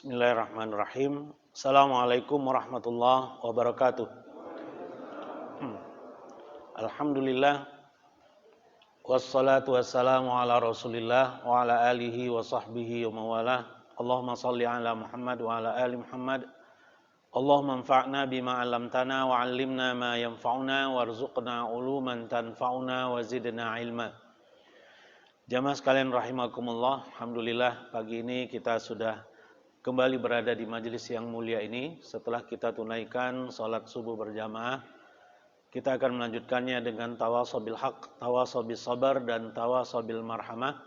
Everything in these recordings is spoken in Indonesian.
Bismillahirrahmanirrahim. Assalamualaikum warahmatullahi wabarakatuh. Alhamdulillah. Wassalatu wassalamu ala rasulillah wa ala alihi wa sahbihi wa mawalah. Allahumma salli ala Muhammad wa ala ali Muhammad. Allahumma anfa'na bima 'allamtana wa 'allimna ma yanfa'una warzuqna uluman tanfa'una wa zidna ilma. Jamaah sekalian rahimakumullah. Alhamdulillah pagi ini kita sudah kembali berada di majelis yang mulia ini. Setelah kita tunaikan salat subuh berjamaah, kita akan melanjutkannya dengan tawasaw bil haq, tawasaw bis sabar, dan tawasaw bil marhamah.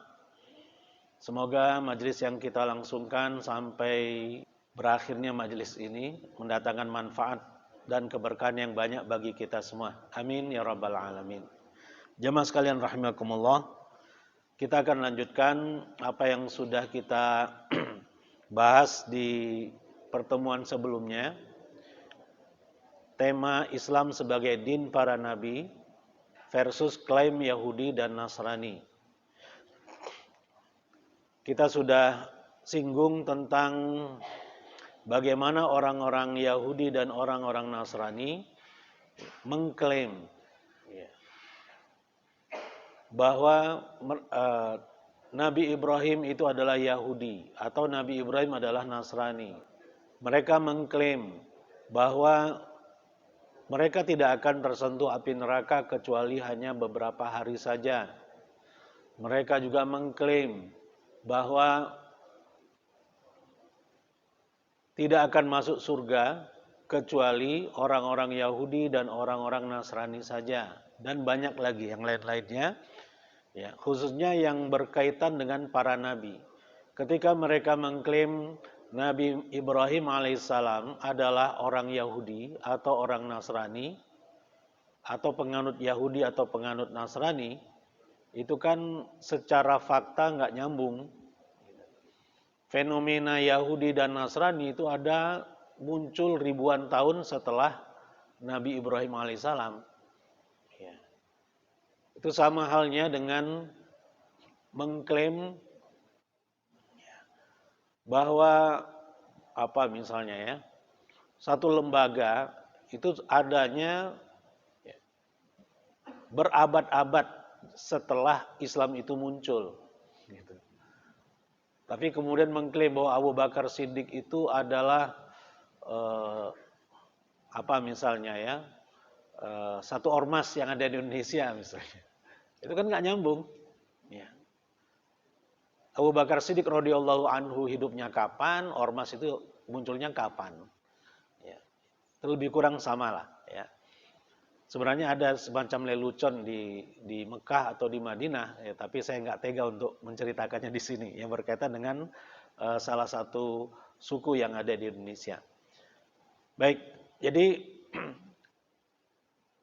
Semoga majelis yang kita langsungkan sampai berakhirnya majelis ini mendatangkan manfaat dan keberkahan yang banyak bagi kita semua. Amin ya rabbal alamin. Jamaah sekalian rahimakumullah, kita akan lanjutkan apa yang sudah kita bahas di pertemuan sebelumnya. Tema Islam sebagai din para nabi versus klaim Yahudi dan Nasrani. Kita sudah singgung tentang bagaimana orang-orang Yahudi dan orang-orang Nasrani mengklaim bahwa Nabi Ibrahim itu adalah Yahudi atau Nabi Ibrahim adalah Nasrani. Mereka mengklaim bahwa mereka tidak akan tersentuh api neraka kecuali hanya beberapa hari saja. Mereka juga mengklaim bahwa tidak akan masuk surga kecuali orang-orang Yahudi dan orang-orang Nasrani saja. Dan banyak lagi yang lain-lainnya. Ya, khususnya yang berkaitan dengan para nabi. Ketika mereka mengklaim Nabi Ibrahim alaihissalam adalah orang Yahudi atau orang Nasrani, atau penganut Yahudi atau penganut Nasrani, itu kan secara fakta nggak nyambung. Fenomena Yahudi dan Nasrani itu ada muncul ribuan tahun setelah Nabi Ibrahim alaihissalam. Itu sama halnya dengan mengklaim bahwa misalnya satu lembaga itu adanya berabad-abad setelah Islam itu muncul. Gitu. Tapi kemudian mengklaim bahwa Abu Bakar Siddiq itu adalah satu ormas yang ada di Indonesia misalnya. Itu kan nggak nyambung. Ya. Abu Bakar Siddiq radhiyallahu anhu hidupnya kapan, ormas itu munculnya kapan. Ya. Lebih kurang sama lah. Ya. Sebenarnya ada semacam lelucon di Mekah atau di Madinah, ya, tapi saya nggak tega untuk menceritakannya di sini. Yang berkaitan dengan salah satu suku yang ada di Indonesia. Baik, jadi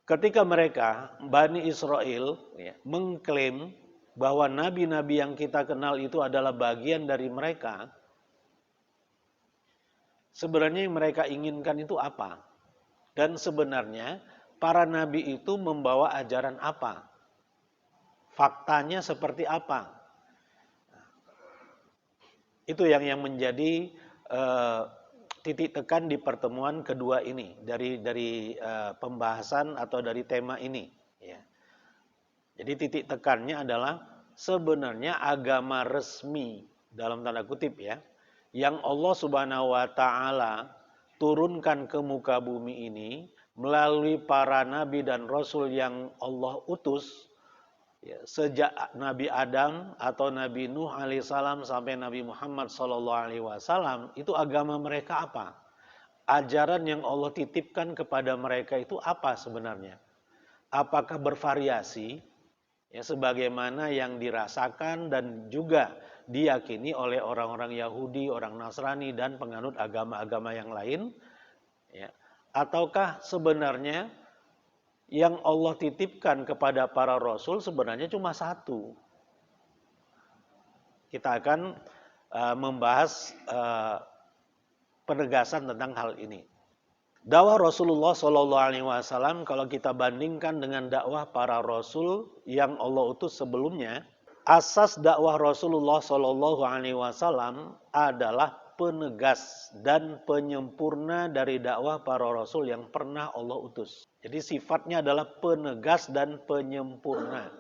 ketika mereka, Bani Israel, mengklaim bahwa nabi-nabi yang kita kenal itu adalah bagian dari mereka, sebenarnya yang mereka inginkan itu apa? Dan sebenarnya para nabi itu membawa ajaran apa? Faktanya seperti apa? Itu yang menjadi titik tekan di pertemuan kedua ini dari pembahasan atau dari tema ini. Ya. Jadi titik tekannya adalah sebenarnya agama resmi dalam tanda kutip ya, yang Allah Subhanahu Wa Taala turunkan ke muka bumi ini melalui para nabi dan rasul yang Allah utus. Ya, sejak Nabi Adam atau Nabi Nuh alaihissalam sampai Nabi Muhammad SAW, itu agama mereka apa? Ajaran yang Allah titipkan kepada mereka itu apa sebenarnya? Apakah bervariasi? Ya, sebagaimana yang dirasakan dan juga diyakini oleh orang-orang Yahudi, orang Nasrani, dan penganut agama-agama yang lain? Ya. Ataukah sebenarnya yang Allah titipkan kepada para rasul sebenarnya cuma satu? Kita akan membahas penegasan tentang hal ini. Dakwah Rasulullah SAW kalau kita bandingkan dengan dakwah para rasul yang Allah utus sebelumnya, asas dakwah Rasulullah SAW adalah penegas dan penyempurna dari dakwah para rasul yang pernah Allah utus. Jadi sifatnya adalah penegas dan penyempurna.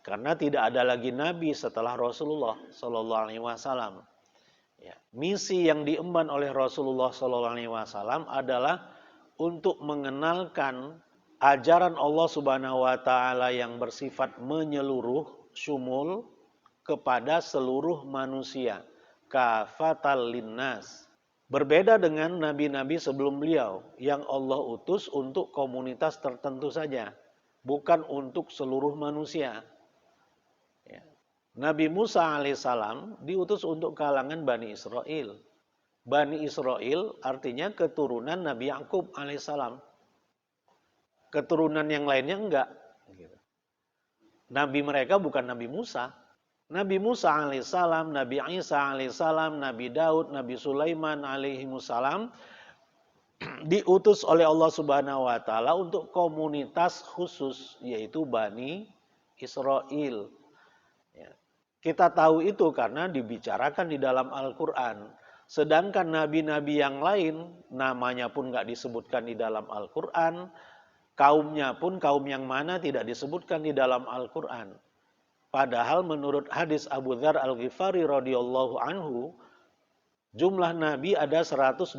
Karena tidak ada lagi nabi setelah Rasulullah sallallahu alaihi wasallam. Ya, misi yang diemban oleh Rasulullah sallallahu alaihi wasallam adalah untuk mengenalkan ajaran Allah Subhanahu wa taala yang bersifat menyeluruh, syumul kepada seluruh manusia, kafatal linnas. Berbeda dengan nabi-nabi sebelum beliau yang Allah utus untuk komunitas tertentu saja, bukan untuk seluruh manusia. Ya. Nabi Musa alaihissalam diutus untuk kalangan Bani Israel. Bani Israel artinya keturunan Nabi Yakub alaihissalam. Keturunan yang lainnya enggak. Nabi mereka bukan Nabi Musa. Nabi Musa alaihissalam, Nabi Isa alaihissalam, Nabi Daud, Nabi Sulaiman alaihimussalam diutus oleh Allah Subhanahu wa taala untuk komunitas khusus, yaitu Bani Israel. Ya. Kita tahu itu karena dibicarakan di dalam Al-Quran. Sedangkan nabi-nabi yang lain namanya pun nggak disebutkan di dalam Al-Quran. Kaumnya pun kaum yang mana tidak disebutkan di dalam Al-Quran. Padahal menurut hadis Abu Dzar Al-Ghifari radhiyallahu anhu, jumlah nabi ada 124.000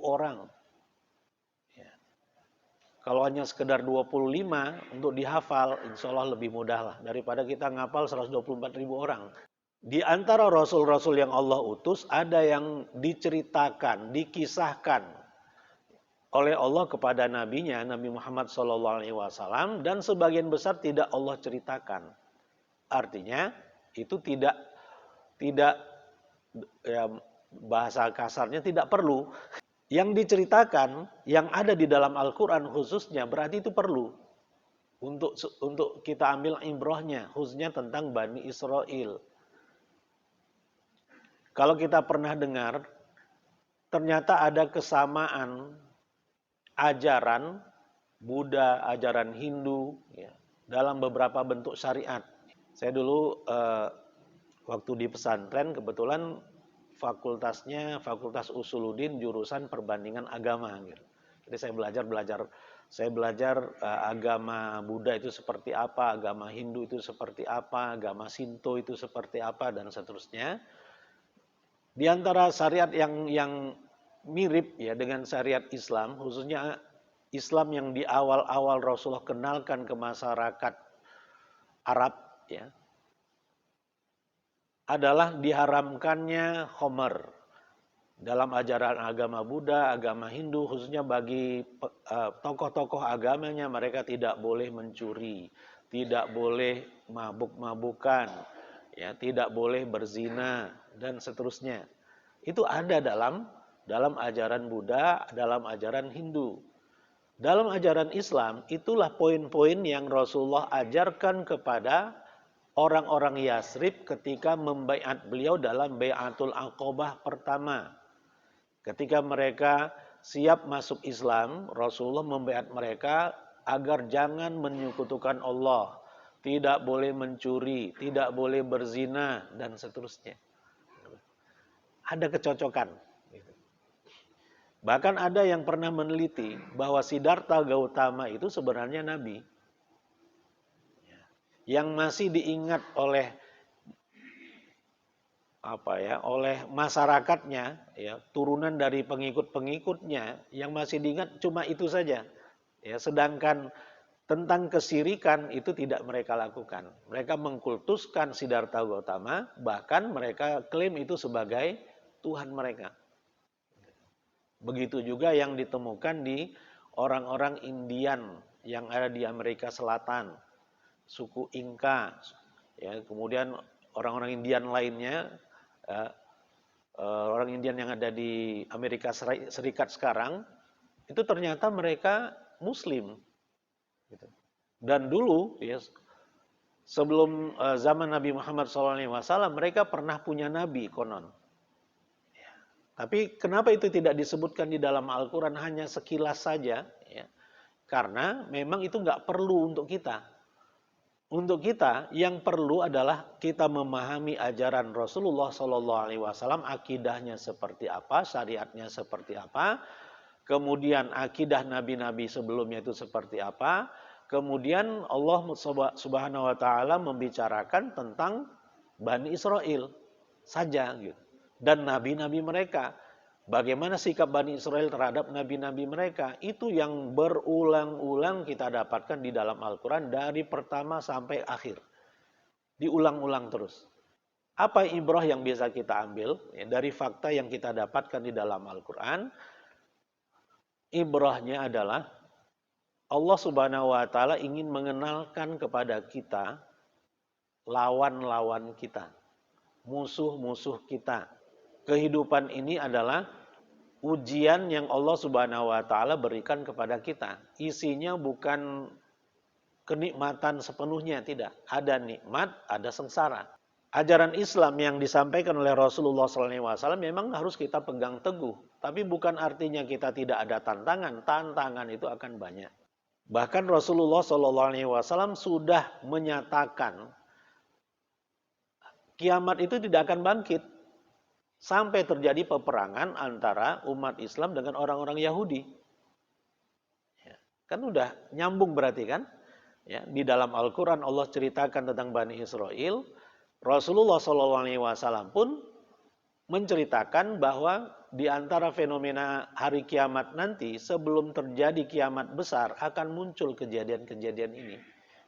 orang. Ya. Kalau hanya sekedar 25 untuk dihafal, insya Allah lebih mudah lah daripada kita ngapal 124.000 orang. Di antara rasul-rasul yang Allah utus, ada yang diceritakan, dikisahkan oleh Allah kepada nabinya, Nabi Muhammad SAW, dan sebagian besar tidak Allah ceritakan. Artinya itu tidak ya, bahasa kasarnya tidak perlu. Yang diceritakan, yang ada di dalam Al-Quran khususnya, berarti itu perlu. Untuk kita ambil ibrahnya, khususnya tentang Bani Israel. Kalau kita pernah dengar, ternyata ada kesamaan ajaran Buddha, ajaran Hindu, ya, dalam beberapa bentuk syariat. Saya dulu waktu di pesantren kebetulan fakultasnya Fakultas Usuluddin jurusan perbandingan agama. Gitu. Jadi saya belajar agama Buddha itu seperti apa, agama Hindu itu seperti apa, agama Shinto itu seperti apa, dan seterusnya. Di antara syariat yang mirip ya dengan syariat Islam, khususnya Islam yang di awal-awal Rasulullah kenalkan ke masyarakat Arab, ya, adalah diharamkannya khamar. Dalam ajaran agama Buddha, agama Hindu, khususnya bagi tokoh-tokoh agamanya, mereka tidak boleh mencuri, tidak boleh mabuk-mabukan, ya, tidak boleh berzina, dan seterusnya. Itu ada dalam ajaran Buddha, dalam ajaran Hindu. Dalam ajaran Islam, itulah poin-poin yang Rasulullah ajarkan kepada orang-orang Yasrib ketika membaiat beliau dalam Bai'atul Aqobah pertama. Ketika mereka siap masuk Islam, Rasulullah membaiat mereka agar jangan menyekutukan Allah, tidak boleh mencuri, tidak boleh berzina, dan seterusnya. Ada kecocokan. Bahkan ada yang pernah meneliti bahwa Siddhartha Gautama itu sebenarnya nabi. Yang masih diingat oleh oleh masyarakatnya, ya, turunan dari pengikut-pengikutnya, yang masih diingat cuma itu saja. Ya, sedangkan tentang kesirikan itu tidak mereka lakukan. Mereka mengkultuskan Siddhartha Gautama, bahkan mereka klaim itu sebagai Tuhan mereka. Begitu juga yang ditemukan di orang-orang Indian yang ada di Amerika Selatan, suku Inka, ya, kemudian orang-orang Indian lainnya, orang Indian yang ada di Amerika Serikat sekarang, itu ternyata mereka Muslim. Dan dulu, ya, sebelum zaman Nabi Muhammad SAW, mereka pernah punya nabi konon. Tapi kenapa itu tidak disebutkan di dalam Al-Quran, hanya sekilas saja? Ya. Karena memang itu nggak perlu untuk kita. Untuk kita yang perlu adalah kita memahami ajaran Rasulullah Shallallahu Alaihi Wasallam, akidahnya seperti apa, syariatnya seperti apa, kemudian akidah nabi-nabi sebelumnya itu seperti apa, kemudian Allah Subhanahu Wa Taala membicarakan tentang Bani Israel saja, gitu, dan nabi-nabi mereka. Bagaimana sikap Bani Israel terhadap nabi-nabi mereka, itu yang berulang-ulang kita dapatkan di dalam Al-Quran dari pertama sampai akhir. Diulang-ulang terus. Apa ibrah yang bisa kita ambil dari fakta yang kita dapatkan di dalam Al-Quran? Ibrahnya adalah Allah Subhanahu wa Ta'ala ingin mengenalkan kepada kita lawan-lawan kita, musuh-musuh kita. Kehidupan ini adalah ujian yang Allah Subhanahu wa Ta'ala berikan kepada kita. Isinya bukan kenikmatan sepenuhnya, tidak. Ada nikmat, ada sengsara. Ajaran Islam yang disampaikan oleh Rasulullah SAW memang harus kita pegang teguh. Tapi bukan artinya kita tidak ada tantangan. Tantangan itu akan banyak. Bahkan Rasulullah SAW sudah menyatakan kiamat itu tidak akan bangkit sampai terjadi peperangan antara umat Islam dengan orang-orang Yahudi. Ya, kan udah nyambung berarti kan? Ya, di dalam Al-Quran Allah ceritakan tentang Bani Israel. Rasulullah SAW pun menceritakan bahwa di antara fenomena hari kiamat nanti, sebelum terjadi kiamat besar, akan muncul kejadian-kejadian ini.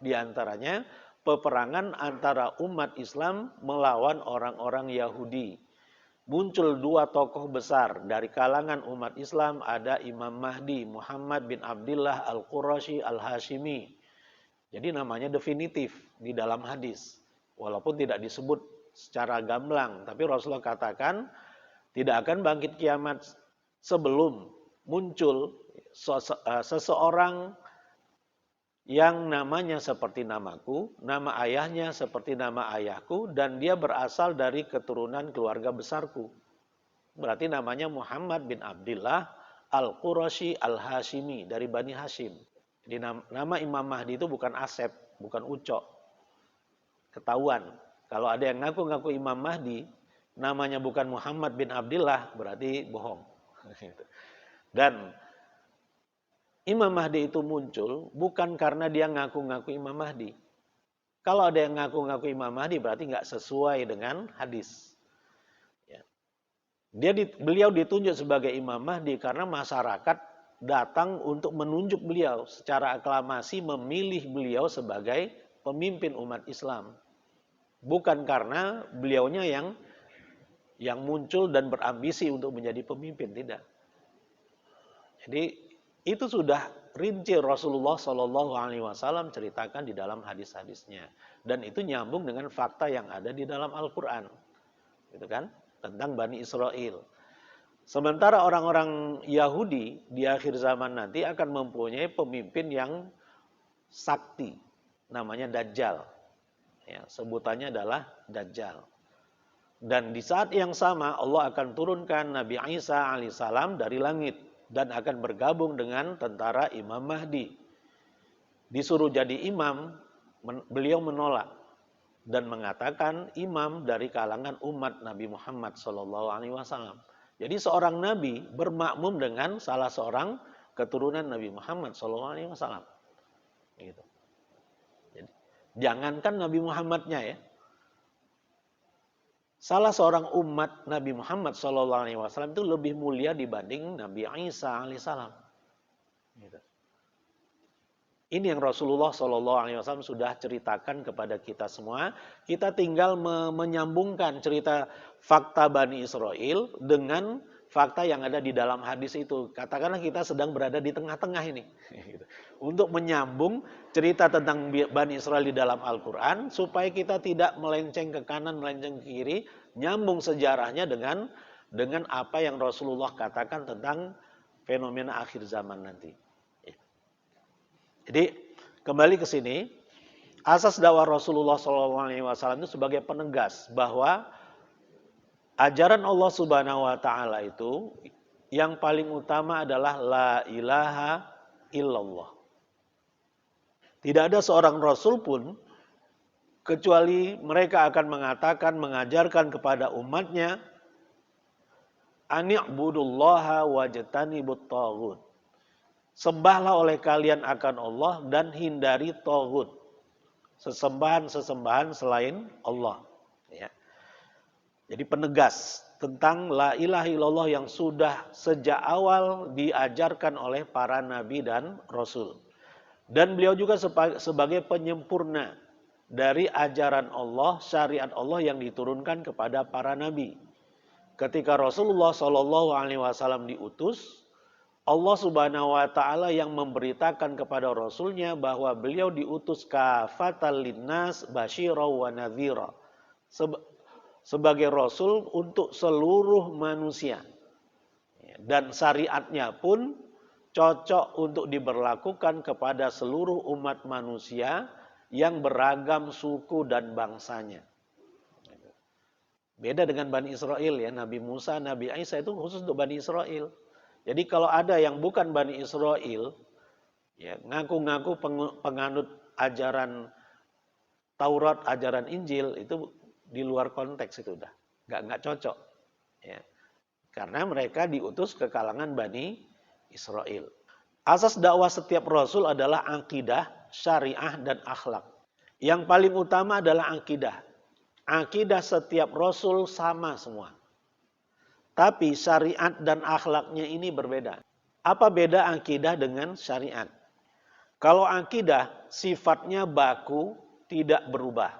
Di antaranya peperangan antara umat Islam melawan orang-orang Yahudi. Muncul dua tokoh besar dari kalangan umat Islam, ada Imam Mahdi, Muhammad bin Abdullah Al-Qurashi Al-Hashimi. Jadi namanya definitif di dalam hadis. Walaupun tidak disebut secara gamblang, tapi Rasulullah katakan tidak akan bangkit kiamat sebelum muncul seseorang yang namanya seperti namaku, nama ayahnya seperti nama ayahku, dan dia berasal dari keturunan keluarga besarku. Berarti namanya Muhammad bin Abdullah Al-Qurashi Al-Hashimi, dari Bani Hashim. Jadi nama Imam Mahdi itu bukan Asep, bukan Ucok. Ketahuan. Kalau ada yang ngaku-ngaku Imam Mahdi, namanya bukan Muhammad bin Abdullah, berarti bohong. Dan Imam Mahdi itu muncul bukan karena dia ngaku-ngaku Imam Mahdi. Kalau ada yang ngaku-ngaku Imam Mahdi berarti nggak sesuai dengan hadis. Ya. Beliau ditunjuk sebagai Imam Mahdi karena masyarakat datang untuk menunjuk beliau, secara aklamasi memilih beliau sebagai pemimpin umat Islam. Bukan karena beliaunya yang muncul dan berambisi untuk menjadi pemimpin, tidak. Jadi itu sudah rinci Rasulullah Shallallahu Alaihi Wasallam ceritakan di dalam hadis-hadisnya, dan itu nyambung dengan fakta yang ada di dalam Al-Quran, gitu kan, tentang Bani Israel. Sementara orang-orang Yahudi di akhir zaman nanti akan mempunyai pemimpin yang sakti, namanya Dajjal. Ya, sebutannya adalah Dajjal. Dan di saat yang sama Allah akan turunkan Nabi Isa alaihissalam dari langit dan akan bergabung dengan tentara Imam Mahdi. Disuruh jadi imam, beliau menolak dan mengatakan imam dari kalangan umat Nabi Muhammad SAW. Jadi seorang nabi bermakmum dengan salah seorang keturunan Nabi Muhammad SAW. Gitu. Jadi, jangankan Nabi Muhammadnya ya, salah seorang umat Nabi Muhammad SAW itu lebih mulia dibanding Nabi Isa alaihissalam. Gitu. Ini yang Rasulullah SAW sudah ceritakan kepada kita semua. Kita tinggal menyambungkan cerita fakta Bani Israel dengan fakta yang ada di dalam hadis itu. Katakanlah kita sedang berada di tengah-tengah ini. Gitu. Untuk menyambung cerita tentang Bani Israel di dalam Al-Quran, supaya kita tidak melenceng ke kanan, melenceng ke kiri, nyambung sejarahnya dengan apa yang Rasulullah katakan tentang fenomena akhir zaman nanti. Jadi kembali ke sini, asas dakwah Rasulullah SAW itu sebagai penegas bahwa ajaran Allah Subhanahu Wa Taala itu yang paling utama adalah la ilaha illallah. Tidak ada seorang Rasul pun kecuali mereka akan mengatakan, mengajarkan kepada umatnya, ani'budullaha wajtanibut taghut. Sembahlah oleh kalian akan Allah dan hindari taghut, sesembahan-sesembahan selain Allah. Ya. Jadi penegas tentang la ilaha illallah yang sudah sejak awal diajarkan oleh para nabi dan rasul. Dan beliau juga sebagai penyempurna dari ajaran Allah, syariat Allah yang diturunkan kepada para nabi. Ketika Rasulullah SAW diutus, Allah Subhanahu wa taala yang memberitakan kepada rasulnya bahwa beliau diutus kafatal linnas basyira wa nadhira. Sebagai rasul untuk seluruh manusia. Dan syariatnya pun cocok untuk diberlakukan kepada seluruh umat manusia yang beragam suku dan bangsanya. Beda dengan Bani Israel ya, Nabi Musa, Nabi Isa itu khusus untuk Bani Israel. Jadi kalau ada yang bukan Bani Israel, ya ngaku-ngaku penganut ajaran Taurat, ajaran Injil, itu di luar konteks itu udah, nggak cocok. Ya. Karena mereka diutus ke kalangan Bani Israel. Asas dakwah setiap Rasul adalah akidah, syariah, dan akhlak. Yang paling utama adalah akidah. Akidah setiap Rasul sama semua. Tapi syariat dan akhlaknya ini berbeda. Apa beda akidah dengan syariat? Kalau akidah sifatnya baku, tidak berubah.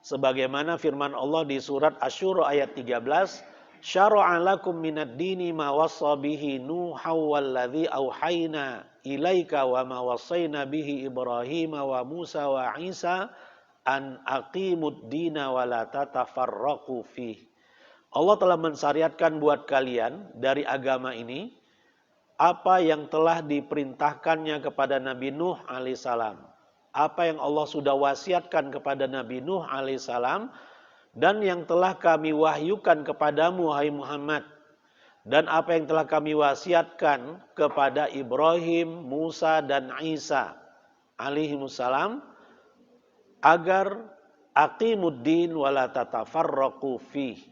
Sebagaimana firman Allah di surat Asy-Syura ayat 13, "Syara'a lakum minad dini ma wassa bihi Nuhan walladzi auhayna ilaika wa ma wassayna bihi Ibrahim wa Musa wa Isa an aqimud dina wa la tatafarraqu fihi." Allah telah mensyariatkan buat kalian dari agama ini apa yang telah diperintahkannya kepada Nabi Nuh alaihissalam. Apa yang Allah sudah wasiatkan kepada Nabi Nuh alaihissalam dan yang telah kami wahyukan kepadamu wahai Muhammad. Dan apa yang telah kami wasiatkan kepada Ibrahim, Musa dan Isa alaihimussalam agar aqimuddin wala tatafarraqu fihi.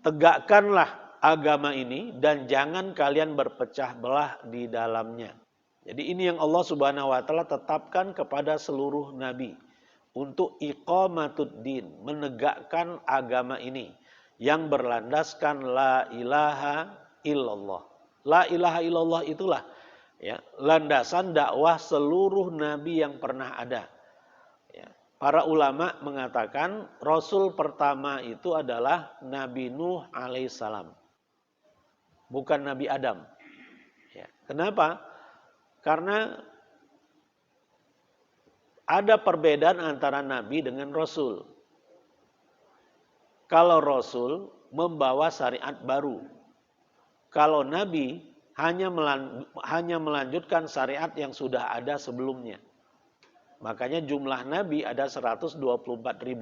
Tegakkanlah agama ini dan jangan kalian berpecah belah di dalamnya. Jadi ini yang Allah Subhanahu wa taala tetapkan kepada seluruh nabi untuk iqamatuddin, menegakkan agama ini yang berlandaskan la ilaha illallah. La ilaha illallah itulah ya, landasan dakwah seluruh nabi yang pernah ada. Para ulama mengatakan Rasul pertama itu adalah Nabi Nuh alaihissalam. Bukan Nabi Adam. Ya. Kenapa? Karena ada perbedaan antara Nabi dengan Rasul. Kalau Rasul membawa syariat baru. Kalau Nabi hanya melanjutkan syariat yang sudah ada sebelumnya. Makanya jumlah Nabi ada 124.000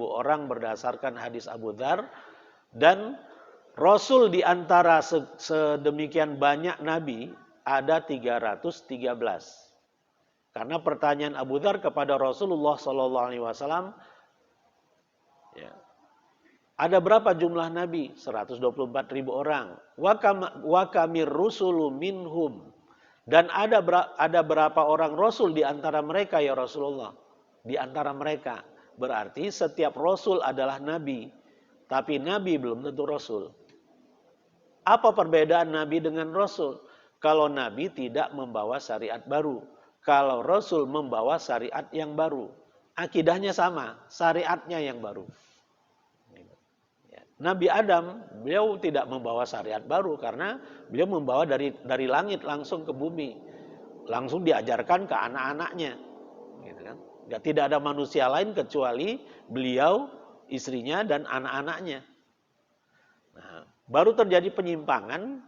orang berdasarkan hadis Abu Dzar. Dan Rasul di antara sedemikian banyak Nabi ada 313. Karena pertanyaan Abu Dzar kepada Rasulullah SAW, ya, ada berapa jumlah Nabi? 124.000 orang. Wa kamir rusulu minhum. Dan ada berapa orang Rasul di antara mereka ya Rasulullah? Di antara mereka. Berarti setiap Rasul adalah Nabi. Tapi Nabi belum tentu Rasul. Apa perbedaan Nabi dengan Rasul? Kalau Nabi tidak membawa syariat baru. Kalau Rasul membawa syariat yang baru. Akidahnya sama, syariatnya yang baru. Nabi Adam, beliau tidak membawa syariat baru karena beliau membawa dari langit langsung ke bumi. Langsung diajarkan ke anak-anaknya. Gitu kan? Tidak ada manusia lain kecuali beliau, istrinya, dan anak-anaknya. Nah, baru terjadi penyimpangan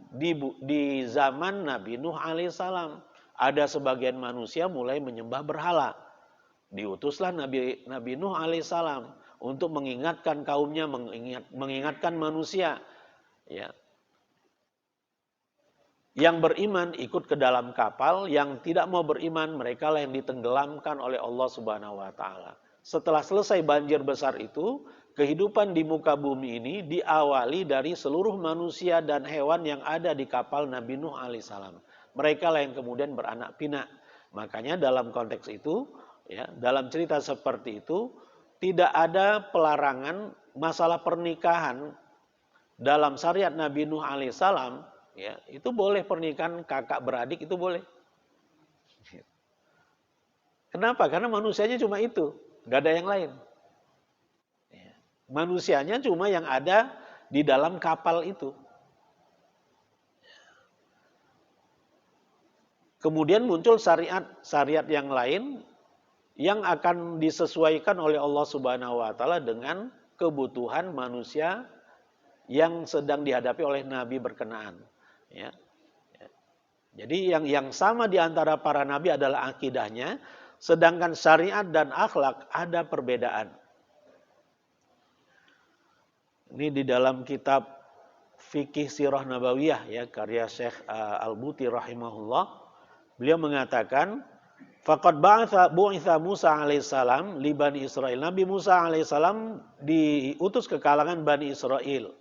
di zaman Nabi Nuh alaihissalam. Ada sebagian manusia mulai menyembah berhala. Diutuslah Nabi Nuh alaihissalam untuk mengingatkan kaumnya, mengingatkan manusia, ya. Yang beriman ikut ke dalam kapal, yang tidak mau beriman mereka lah yang ditenggelamkan oleh Allah Subhanahu wa taala. setelah selesai banjir besar itu, kehidupan di muka bumi ini diawali dari seluruh manusia dan hewan yang ada di kapal Nabi Nuh alaihissalam. Mereka lah yang kemudian beranak pinak. Makanya dalam konteks itu, ya, dalam cerita seperti itu, tidak ada pelarangan masalah pernikahan dalam syariat Nabi Nuh alaihissalam. Ya, itu boleh pernikahan kakak beradik itu boleh. Kenapa? Karena manusianya cuma itu, nggak ada yang lain. Manusianya cuma yang ada di dalam kapal itu. Kemudian muncul syariat yang lain yang akan disesuaikan oleh Allah Subhanahu wa taala dengan kebutuhan manusia yang sedang dihadapi oleh nabi berkenaan, ya. Jadi yang sama di antara para nabi adalah akidahnya, sedangkan syariat dan akhlak ada perbedaan. Ini di dalam kitab Fikih Sirah Nabawiyah, ya, karya Syekh Al-Buti rahimahullah. Beliau mengatakan, faqad bu'itsa Musa alaihissalam li Bani Israil. Nabi Musa alaihissalam diutus ke kalangan Bani Israil.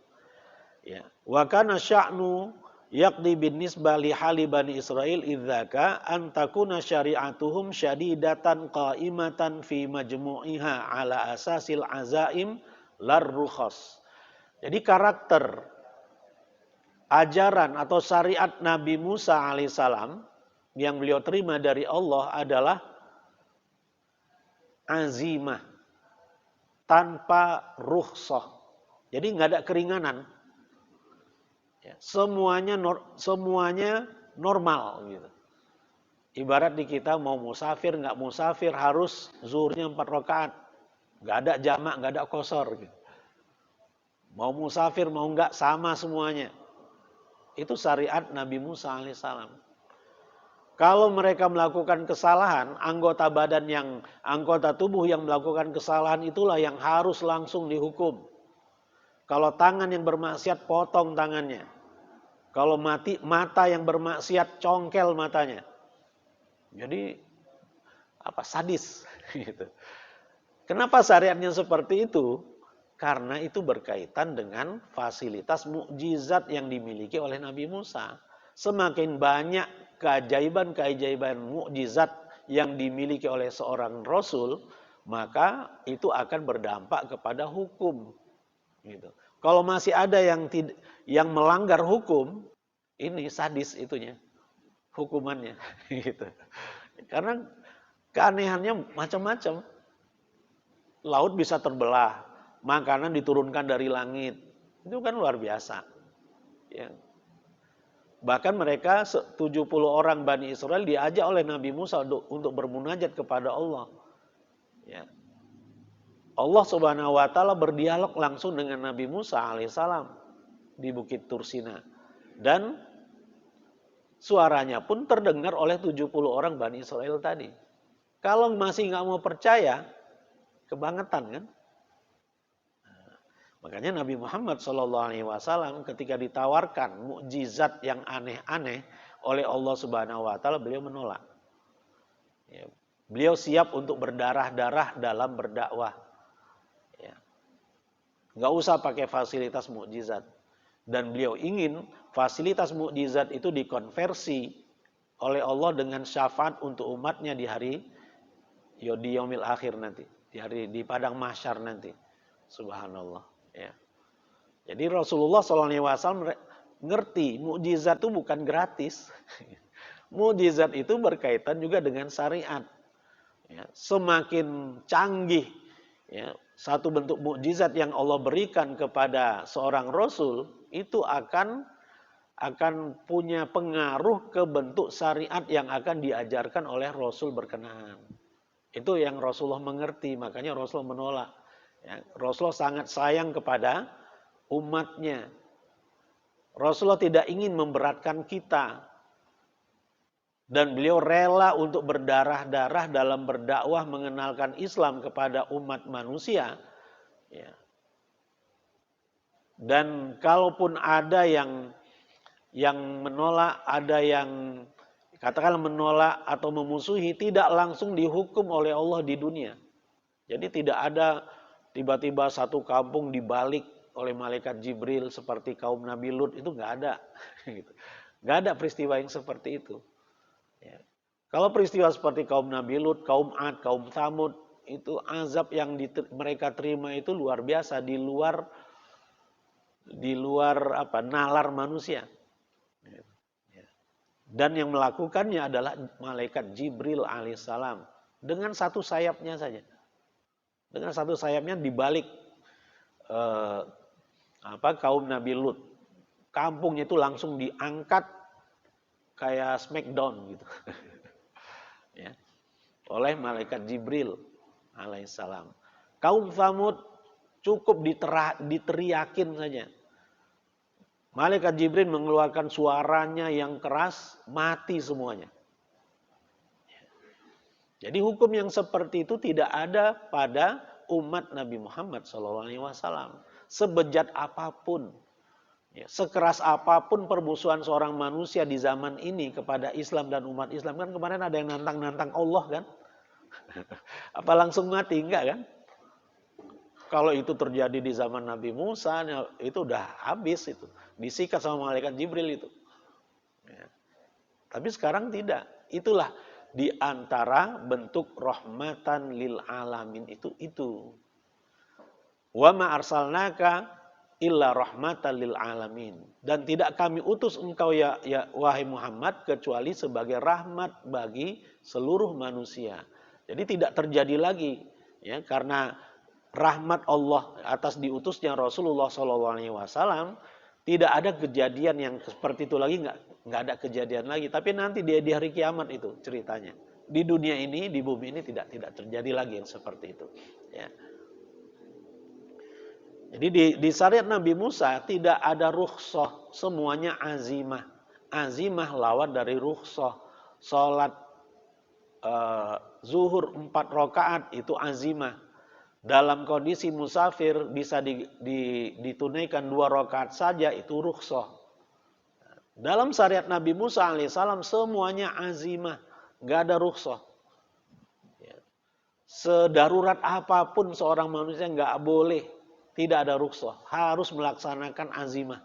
Ya. Wa kana sya'nu yaqdi bin nisbah li hali Bani Israil idzaka an takuna syari'atuhum syadidatan qa'imatan fi majmu'iha ala asasil azaim lar rukhas. Jadi karakter ajaran atau syariat Nabi Musa alaihissalam yang beliau terima dari Allah adalah azimah, tanpa rukhsah. Jadi nggak ada keringanan. Ya, semuanya normal gitu. Ibarat di kita mau musafir, nggak musafir harus zuhurnya 4 rakaat. Nggak ada jamak, nggak ada qashar gitu. Mau musafir mau nggak sama semuanya. Itu syariat Nabi Musa alaihissalam. Kalau mereka melakukan kesalahan, anggota tubuh yang melakukan kesalahan itulah yang harus langsung dihukum. Kalau tangan yang bermaksiat, potong tangannya. Kalau mata yang bermaksiat, congkel matanya. Jadi sadis gitu. Kenapa syariatnya seperti itu? Karena itu berkaitan dengan fasilitas mukjizat yang dimiliki oleh Nabi Musa. Semakin banyak keajaiban mukjizat yang dimiliki oleh seorang rasul, maka itu akan berdampak kepada hukum. Gitu. Kalau masih ada yang melanggar hukum, ini sadis itunya, hukumannya. Gitu. Karena keanehannya macam-macam. Laut bisa terbelah, makanan diturunkan dari langit, itu kan luar biasa. Ya. Bahkan mereka 70 orang Bani Israel diajak oleh Nabi Musa untuk bermunajat kepada Allah. Ya. Allah Subhanahu wa taala berdialog langsung dengan Nabi Musa alaihissalam di Bukit Tursina. Dan suaranya pun terdengar oleh 70 orang Bani Israel tadi. Kalau masih nggak mau percaya, kebangetan kan? Makanya Nabi Muhammad SAW ketika ditawarkan mukjizat yang aneh-aneh oleh Allah Subhanahu Wa Taala, beliau menolak. Ya, beliau siap untuk berdarah-darah dalam berdakwah. Ya. Nggak usah pakai fasilitas mukjizat. Dan beliau ingin fasilitas mukjizat itu dikonversi oleh Allah dengan syafaat untuk umatnya di hari di yaumil akhir nanti, di padang mahsyar nanti. Subhanallah. Ya. Jadi Rasulullah SAW ngerti mukjizat itu bukan gratis. Mukjizat itu berkaitan juga dengan syariat. Ya. Semakin canggih, ya, satu bentuk mukjizat yang Allah berikan kepada seorang Rasul itu akan punya pengaruh ke bentuk syariat yang akan diajarkan oleh Rasul berkenaan. Itu yang Rasulullah mengerti, makanya Rasulullah menolak. Ya, Rasulullah sangat sayang kepada umatnya. Rasulullah tidak ingin memberatkan kita. Dan beliau rela untuk berdarah-darah dalam berdakwah mengenalkan Islam kepada umat manusia. Ya. Dan kalaupun ada yang menolak, ada yang katakanlah menolak atau memusuhi, tidak langsung dihukum oleh Allah di dunia. Jadi tidak ada tiba-tiba satu kampung dibalik oleh malaikat Jibril seperti kaum Nabi Lut, itu nggak ada. Gitu. Nggak ada peristiwa yang seperti itu. Ya. Kalau peristiwa seperti kaum Nabi Lut, kaum Ad, kaum Tsamud, itu azab yang mereka terima itu luar biasa, di luar nalar manusia. Dan yang melakukannya adalah malaikat Jibril alaihissalam dengan satu sayapnya saja. Dengan satu sayapnya dibalik kaum Nabi Lut. Kampungnya itu langsung diangkat kayak smackdown gitu. Ya, oleh malaikat Jibril alaihissalam. Kaum Tsamud cukup diteriakin saja. Malaikat Jibril mengeluarkan suaranya yang keras, mati semuanya. Jadi hukum yang seperti itu tidak ada pada umat Nabi Muhammad SAW. Sebejat apapun, sekeras apapun permusuhan seorang manusia di zaman ini kepada Islam dan umat Islam. Kan kemarin ada yang nantang-nantang Allah kan. Apa langsung mati? Enggak kan? Kalau itu terjadi di zaman Nabi Musa, itu udah habis itu. Disikat sama malaikat Jibril itu. Ya. Tapi sekarang tidak. Itulah di antara bentuk rahmatan lil alamin itu. Wa ma arsalnaka illa rahmatan lil alamin. Dan tidak kami utus engkau ya wahai Muhammad kecuali sebagai rahmat bagi seluruh manusia. Jadi tidak terjadi lagi ya, karena rahmat Allah atas diutusnya Rasulullah SAW, tidak ada kejadian yang seperti itu lagi, nggak ada kejadian lagi. Tapi nanti di hari kiamat itu ceritanya. Di dunia ini, di bumi ini tidak terjadi lagi yang seperti itu. Ya. Jadi di syariat Nabi Musa tidak ada rukhsah, semuanya azimah. Azimah lawan dari rukhsah. Salat zuhur 4 rakaat itu azimah. Dalam kondisi musafir bisa ditunaikan 2 rakaat saja, itu rukhsah. Dalam syariat Nabi Musa alaihissalam semuanya azimah, nggak ada rukhsah. Sedarurat apapun seorang manusia nggak boleh, tidak ada rukhsah, harus melaksanakan azimah.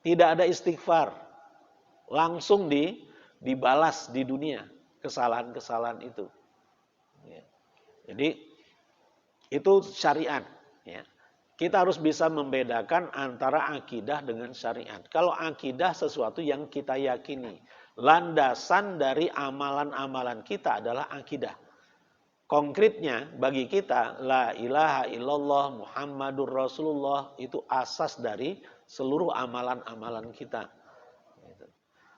Tidak ada istighfar, langsung dibalas di dunia kesalahan-kesalahan itu. Jadi itu syariat. Ya. Kita harus bisa membedakan antara akidah dengan syariat. Kalau akidah sesuatu yang kita yakini, landasan dari amalan-amalan kita adalah akidah. Konkretnya bagi kita, la ilaha illallah Muhammadur Rasulullah itu asas dari seluruh amalan-amalan kita.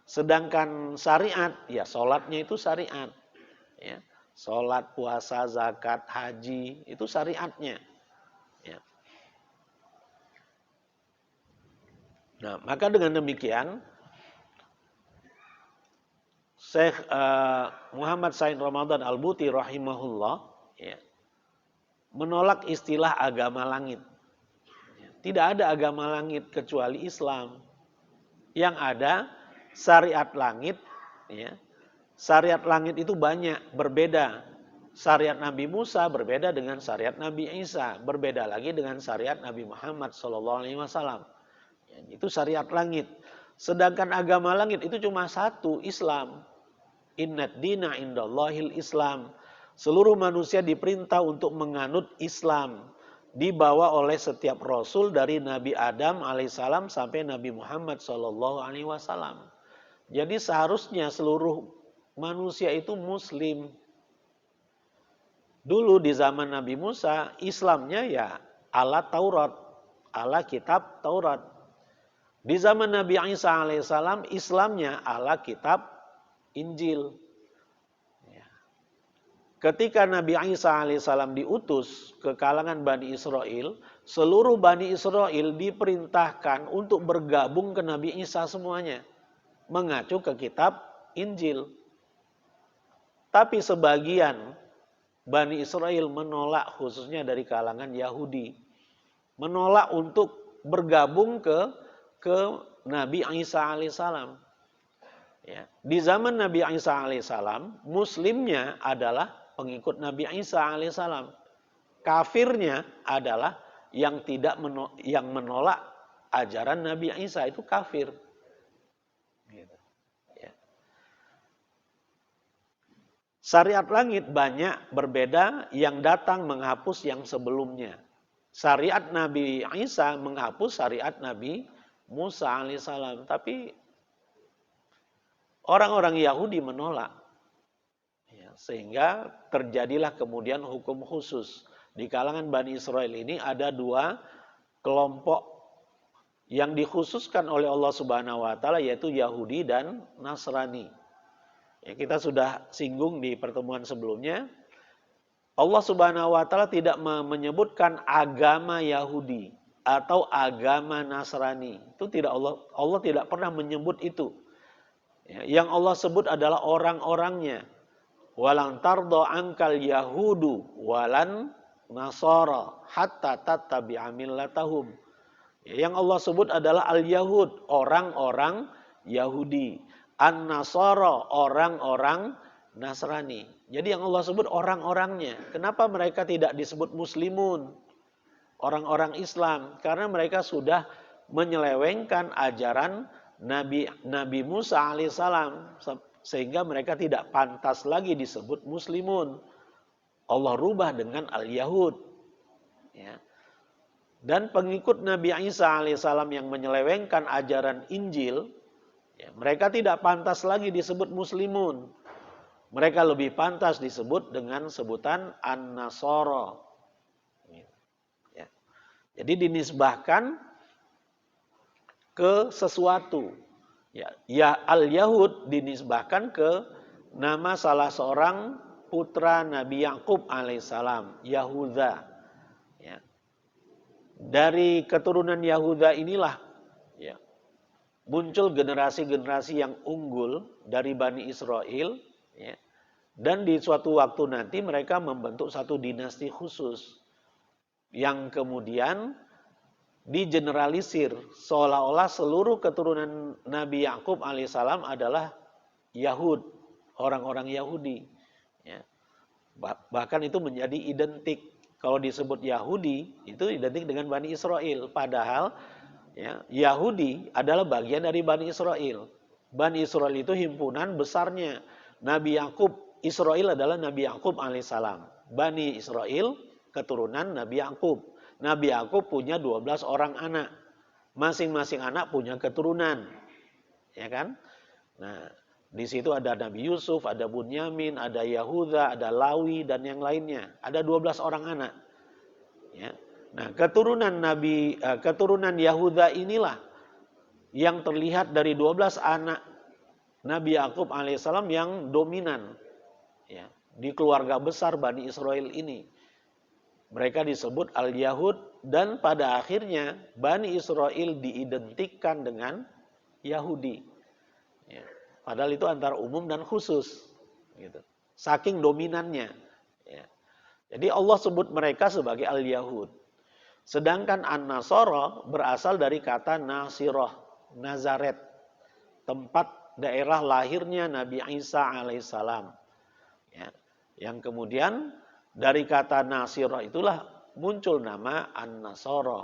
Sedangkan syariat, ya sholatnya itu syariat. Ya. Sholat, puasa, zakat, haji, itu syariatnya. Ya. Nah, maka dengan demikian, Syekh Muhammad Said Ramadan Al-Buti rahimahullah ya, menolak istilah agama langit. Tidak ada agama langit kecuali Islam. Yang ada syariat langit, ya. Syariat langit itu banyak, berbeda. Syariat Nabi Musa berbeda dengan syariat Nabi Isa, berbeda lagi dengan syariat Nabi Muhammad SAW. Ya, itu syariat langit. Sedangkan agama langit itu cuma satu, Islam. Innad dina indallahil Islam. Seluruh manusia diperintah untuk menganut Islam. Dibawa oleh setiap Rasul dari Nabi Adam alaihissalam sampai Nabi Muhammad SAW. Jadi seharusnya seluruh manusia itu muslim. Dulu di zaman Nabi Musa, Islamnya ya ala Taurat, ala kitab Taurat. Di zaman Nabi Isa alaihissalam, Islamnya ala kitab Injil. Ketika Nabi Isa alaihissalam diutus ke kalangan Bani Israel, seluruh Bani Israel diperintahkan untuk bergabung ke Nabi Isa semuanya. Mengacu ke kitab Injil. Tapi sebagian Bani Israel menolak, khususnya dari kalangan Yahudi. Menolak untuk bergabung ke Nabi Isa alaihissalam. Ya. Di zaman Nabi Isa alaihissalam, muslimnya adalah pengikut Nabi Isa alaihissalam. Kafirnya adalah yang yang menolak ajaran Nabi Isa, itu kafir. Gitu. Ya. Syariat langit banyak berbeda yang datang menghapus yang sebelumnya. Syariat Nabi Isa menghapus syariat Nabi Musa alaihissalam. Tapi orang-orang Yahudi menolak. Ya, sehingga terjadilah kemudian hukum khusus. Di kalangan Bani Israel ini ada dua kelompok yang dikhususkan oleh Allah Subhanahu wa taala, yaitu Yahudi dan Nasrani. Ya, kita sudah singgung di pertemuan sebelumnya. Allah Subhanahu wa taala tidak menyebutkan agama Yahudi atau agama Nasrani. Itu tidak, Allah tidak pernah menyebut itu. Ya, yang Allah sebut adalah orang-orangnya. Walang tardo angkal Yahudu walan Nasara hatta tattabi'a millatahum. Yang Allah sebut adalah al-Yahud, orang-orang Yahudi. An-Nasara, orang-orang Nasrani. Jadi yang Allah sebut orang-orangnya. Kenapa mereka tidak disebut muslimun? Orang-orang Islam. Karena mereka sudah menyelewengkan ajaran Nabi Musa alaihissalam. Sehingga mereka tidak pantas lagi disebut muslimun. Allah rubah dengan al-Yahud. Ya. Dan pengikut Nabi Isa alaihissalam yang menyelewengkan ajaran Injil, ya, mereka tidak pantas lagi disebut muslimun. Mereka lebih pantas disebut dengan sebutan an-Nasara. Ya. Jadi dinisbahkan ke sesuatu. Ya, al-Yahud dinisbahkan ke nama salah seorang putra Nabi Yakub alaihissalam, Yahuda. Ya. Dari keturunan Yahuda inilah ya, muncul generasi-generasi yang unggul dari Bani Israel. Ya. Dan di suatu waktu nanti mereka membentuk satu dinasti khusus. Yang kemudian digeneralisir. Seolah-olah seluruh keturunan Nabi Yakub alaihissalam adalah Yahud. Orang-orang Yahudi. Ya. Bahkan itu menjadi identik. Kalau disebut Yahudi, itu identik dengan Bani Israel. Padahal ya, Yahudi adalah bagian dari Bani Israel. Bani Israel itu himpunan besarnya. Nabi Yakub, Israel adalah Nabi Yakub alaihissalam. Bani Israel, keturunan Nabi Yakub. Nabi Yakub punya 12 orang anak. Masing-masing anak punya keturunan. Ya kan? Nah, di situ ada Nabi Yusuf, ada Bunyamin, ada Yahuda, ada Lawi, dan yang lainnya. Ada 12 orang anak. Ya. Nah, keturunan Yahuda inilah yang terlihat dari 12 anak Nabi Yakub alaihissalam yang dominan. Ya, di keluarga besar Bani Israel ini. Mereka disebut al-Yahud dan pada akhirnya Bani Israel diidentikan dengan Yahudi. Ya. Padahal itu antara umum dan khusus. Gitu. Saking dominannya. Ya. Jadi Allah sebut mereka sebagai al-Yahud. Sedangkan an-Nasara berasal dari kata Nasirah, Nazaret. Tempat daerah lahirnya Nabi Isa alaihissalam. Ya. Yang kemudian dari kata Nasirah itulah muncul nama an-Nasara.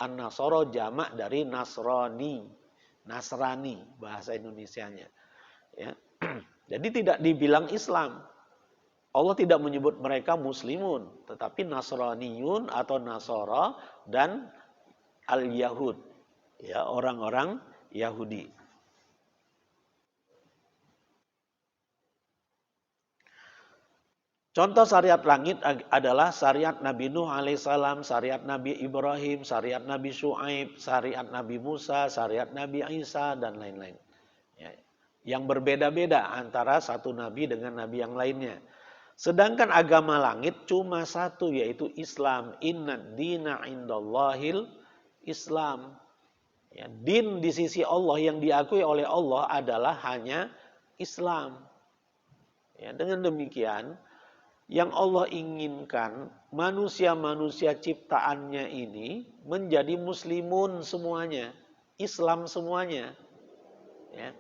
An-Nasara jamak dari Nasrani. Nasrani bahasa Indonesianya. Ya. Jadi tidak dibilang Islam. Allah tidak menyebut mereka muslimun, tetapi Nasraniyun atau Nasara dan al-Yahud, ya, orang-orang Yahudi. Contoh syariat langit adalah syariat Nabi Nuh alaihissalam, syariat Nabi Ibrahim, syariat Nabi Syuaib, syariat Nabi Musa, syariat Nabi Isa, dan lain-lain. Ya. Yang berbeda-beda antara satu nabi dengan nabi yang lainnya. Sedangkan agama langit cuma satu, yaitu Islam. Inna dina indallahil Islam. Ya, din di sisi Allah yang diakui oleh Allah adalah hanya Islam. Ya, dengan demikian, yang Allah inginkan manusia-manusia ciptaannya ini menjadi muslimun semuanya, Islam semuanya. Ya.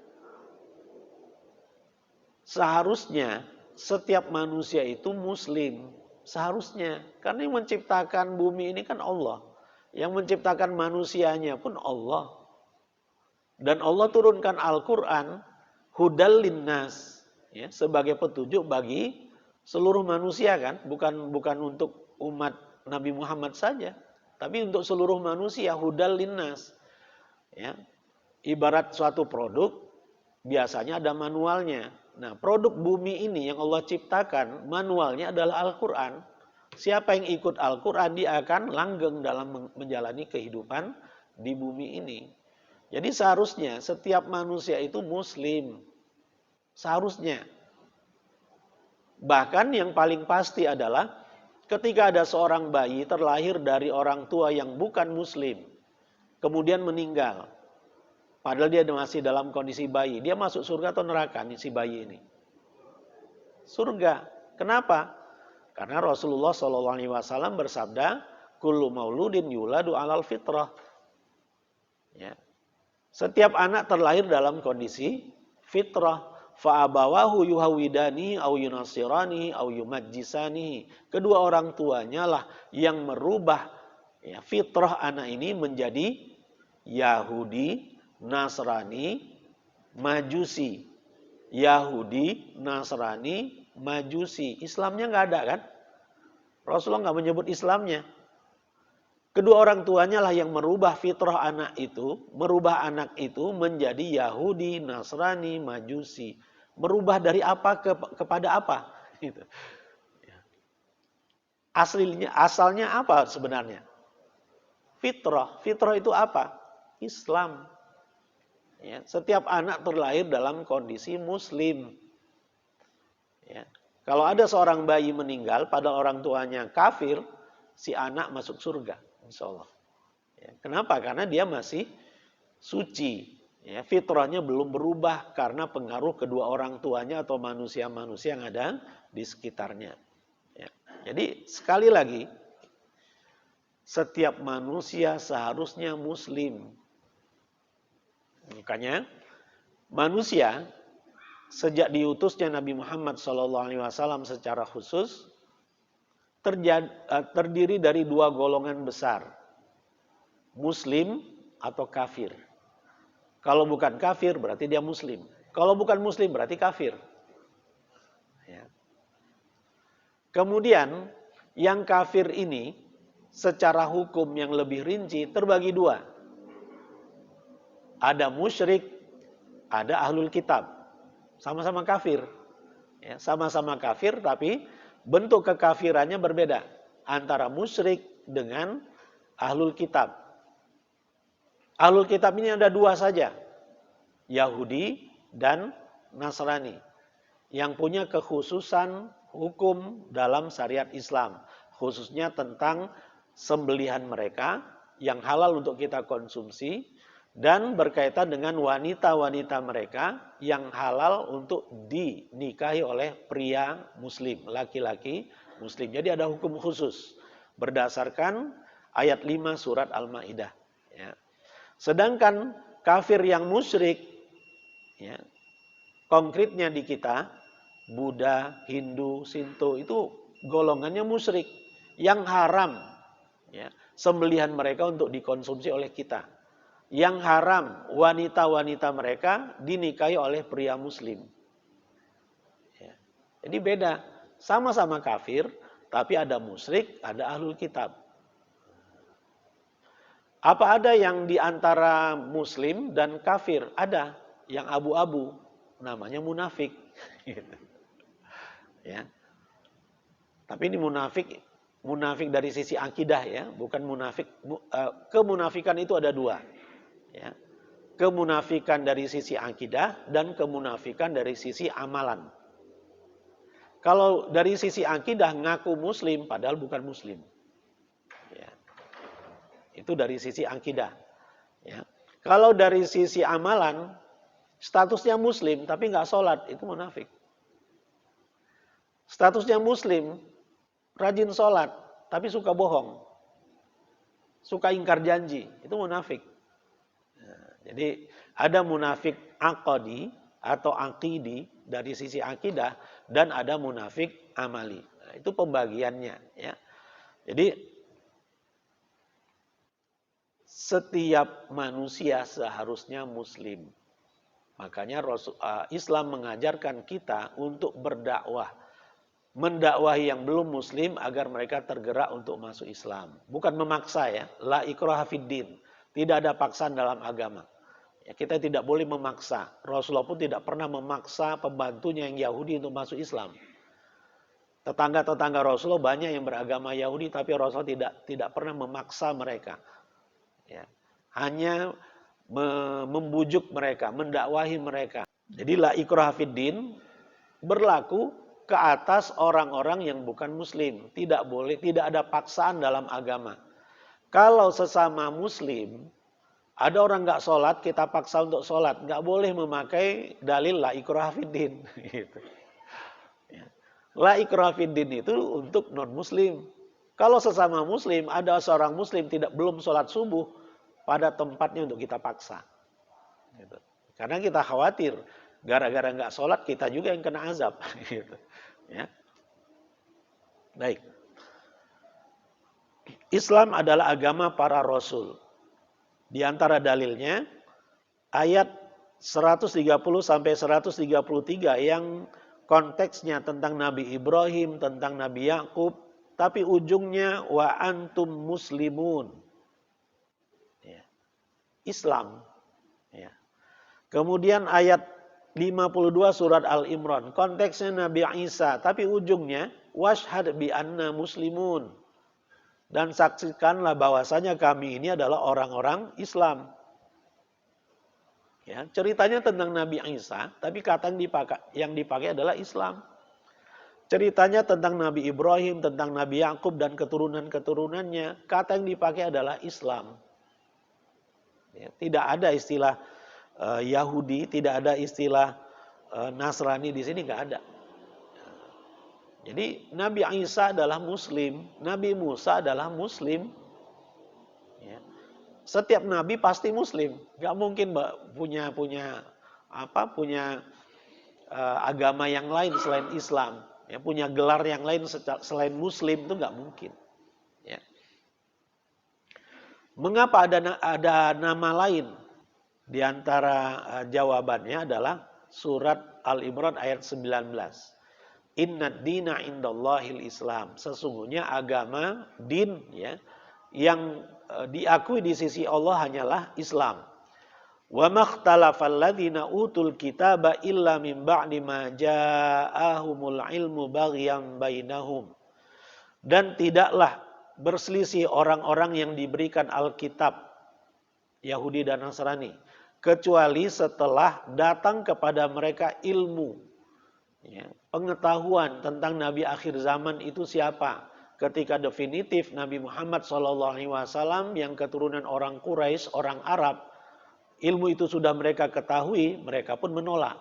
Seharusnya setiap manusia itu muslim. Seharusnya. Karena yang menciptakan bumi ini kan Allah. Yang menciptakan manusianya pun Allah. Dan Allah turunkan Al-Quran hudal linnas, ya, sebagai petunjuk bagi seluruh manusia kan, bukan untuk umat Nabi Muhammad saja, tapi untuk seluruh manusia, hudal linnas. Ya. Ibarat suatu produk biasanya ada manualnya. Nah, produk bumi ini yang Allah ciptakan, manualnya adalah Al-Quran. Siapa yang ikut Al-Quran, dia akan langgeng dalam menjalani kehidupan di bumi ini. Jadi seharusnya setiap manusia itu muslim. Seharusnya. Bahkan yang paling pasti adalah ketika ada seorang bayi terlahir dari orang tua yang bukan muslim, kemudian meninggal. Padahal dia masih dalam kondisi bayi. Dia masuk surga atau neraka nih si bayi ini? Surga. Kenapa? Karena Rasulullah SAW bersabda, kullu mauludin yuladu alal fitrah. Ya. Setiap anak terlahir dalam kondisi fitrah. Fa'abawahu yuhawidani au yunasirani au yumajjisani. Kedua orang tuanya lah yang merubah ya, fitrah anak ini menjadi Yahudi, Nasrani, Majusi. Yahudi, Nasrani, Majusi. Islamnya nggak ada kan? Rasulullah nggak menyebut Islamnya. Kedua orang tuanya lah yang merubah fitrah anak itu, merubah anak itu menjadi Yahudi, Nasrani, Majusi. Merubah dari apa kepada apa? Gitu. Asalnya apa sebenarnya? Fitrah. Fitrah itu apa? Islam. Ya, setiap anak terlahir dalam kondisi muslim. Ya. Kalau ada seorang bayi meninggal pada orang tuanya kafir, si anak masuk surga. Insya Allah. Ya, kenapa? Karena dia masih suci. Ya, fitrahnya belum berubah karena pengaruh kedua orang tuanya atau manusia-manusia yang ada di sekitarnya. Ya, jadi sekali lagi, setiap manusia seharusnya muslim. Makanya manusia sejak diutusnya Nabi Muhammad SAW secara khusus terdiri dari dua golongan besar. Muslim atau kafir. Kalau bukan kafir berarti dia muslim. Kalau bukan muslim berarti kafir. Ya. Kemudian yang kafir ini secara hukum yang lebih rinci terbagi dua. Ada musyrik, ada ahlul kitab. Sama-sama kafir. Ya, sama-sama kafir tapi bentuk kekafirannya berbeda antara musyrik dengan ahlul kitab. Ahlul kitab ini ada dua saja, Yahudi dan Nasrani, yang punya kekhususan hukum dalam syariat Islam, khususnya tentang sembelihan mereka yang halal untuk kita konsumsi dan berkaitan dengan wanita-wanita mereka yang halal untuk dinikahi oleh pria muslim, laki-laki muslim. Jadi ada hukum khusus berdasarkan ayat 5 surat Al-Maidah. Ya. Sedangkan kafir yang musyrik, ya, konkretnya di kita, Buddha, Hindu, Sinto, itu golongannya musyrik yang haram. Ya, sembelihan mereka untuk dikonsumsi oleh kita. Yang haram wanita-wanita mereka dinikahi oleh pria muslim. Ya. Jadi beda, sama-sama kafir, tapi ada musyrik, ada ahlul kitab. Apa ada yang di antara muslim dan kafir? Ada, yang abu-abu, namanya munafik. Ya. Tapi ini munafik dari sisi akidah ya, bukan munafik. Kemunafikan itu ada dua. Ya. Kemunafikan dari sisi akidah dan kemunafikan dari sisi amalan. Kalau dari sisi akidah ngaku muslim padahal bukan muslim. Ya. Itu dari sisi akidah. Ya. Kalau dari sisi amalan statusnya muslim tapi nggak sholat, itu munafik. Statusnya muslim, rajin sholat tapi suka bohong, suka ingkar janji, itu munafik. Jadi ada munafik aqadi atau aqidi dari sisi akidah dan ada munafik amali. Nah, itu pembagiannya ya. Jadi setiap manusia seharusnya muslim. Makanya Islam mengajarkan kita untuk berdakwah, mendakwahi yang belum muslim agar mereka tergerak untuk masuk Islam. Bukan memaksa ya, la ikraha fiddin. Tidak ada paksaan dalam agama. Ya, kita tidak boleh memaksa. Rasulullah pun tidak pernah memaksa pembantunya yang Yahudi untuk masuk Islam. Tetangga-tetangga Rasulullah banyak yang beragama Yahudi, tapi Rasulullah tidak pernah memaksa mereka. Ya. Hanya membujuk mereka, mendakwahi mereka. Jadi la ikraha fiddin berlaku ke atas orang-orang yang bukan muslim. Tidak boleh, tidak ada paksaan dalam agama. Kalau sesama muslim, ada orang nggak sholat, kita paksa untuk sholat. Nggak boleh memakai dalil la ikraha fiddin. Gitu. La ikraha fiddin itu untuk non muslim. Kalau sesama muslim, ada seorang muslim belum sholat subuh, pada tempatnya untuk kita paksa. Gitu. Karena kita khawatir, gara-gara nggak sholat kita juga yang kena azab. Gitu. Ya. Baik. Islam adalah agama para rasul. Di antara dalilnya, ayat 130 sampai 133 yang konteksnya tentang Nabi Ibrahim, tentang Nabi Yakub, tapi ujungnya wa antum muslimun. Ya. Islam. Ya. Kemudian ayat 52 surat Al-Imran, konteksnya Nabi Isa, tapi ujungnya washhad bi anna muslimun. Dan saksikanlah bahwasanya kami ini adalah orang-orang Islam. Ya, ceritanya tentang Nabi Isa, tapi kata yang dipakai adalah Islam. Ceritanya tentang Nabi Ibrahim, tentang Nabi Yakub dan keturunan-keturunannya, kata yang dipakai adalah Islam. Ya, tidak ada istilah Yahudi, tidak ada istilah Nasrani di sini, nggak ada. Jadi Nabi Isa adalah Muslim, Nabi Musa adalah Muslim. Ya. Setiap Nabi pasti Muslim, nggak mungkin punya agama yang lain selain Islam. Ya, punya gelar yang lain selain Muslim itu nggak mungkin. Ya. Mengapa ada nama lain? Di antara jawabannya adalah surat Al-Imran ayat 19. Inna dina indallahil Islam. Sesungguhnya agama, din ya, yang diakui di sisi Allah hanyalah Islam. Wa makhtalafal ladzina utul kitaba illa min ba'di ma ja'ahumul ilmu baghyan bainahum. Dan tidaklah berselisih orang-orang yang diberikan Alkitab, Yahudi dan Nasrani, kecuali setelah datang kepada mereka ilmu. Ya, pengetahuan tentang Nabi akhir zaman itu siapa? Ketika definitif Nabi Muhammad SAW yang keturunan orang Quraisy, orang Arab, ilmu itu sudah mereka ketahui, mereka pun menolak.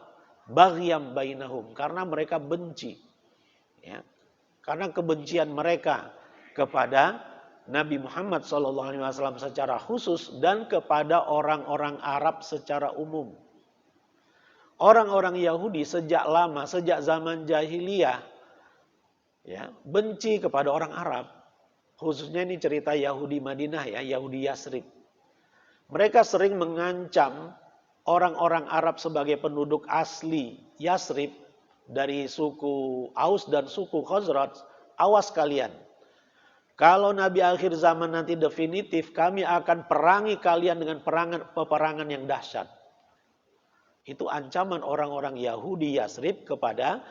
Baghyam bainahum, karena mereka benci. Ya, karena kebencian mereka kepada Nabi Muhammad SAW secara khusus dan kepada orang-orang Arab secara umum. Orang-orang Yahudi sejak lama, sejak zaman jahiliyah, ya, benci kepada orang Arab. Khususnya ini cerita Yahudi Madinah ya, Yahudi Yasrib. Mereka sering mengancam orang-orang Arab sebagai penduduk asli Yasrib dari suku Aus dan suku Khazraj, awas kalian. Kalau Nabi akhir zaman nanti definitif, kami akan perangi kalian dengan peperangan yang dahsyat. Itu ancaman orang-orang Yahudi Yasrib kepada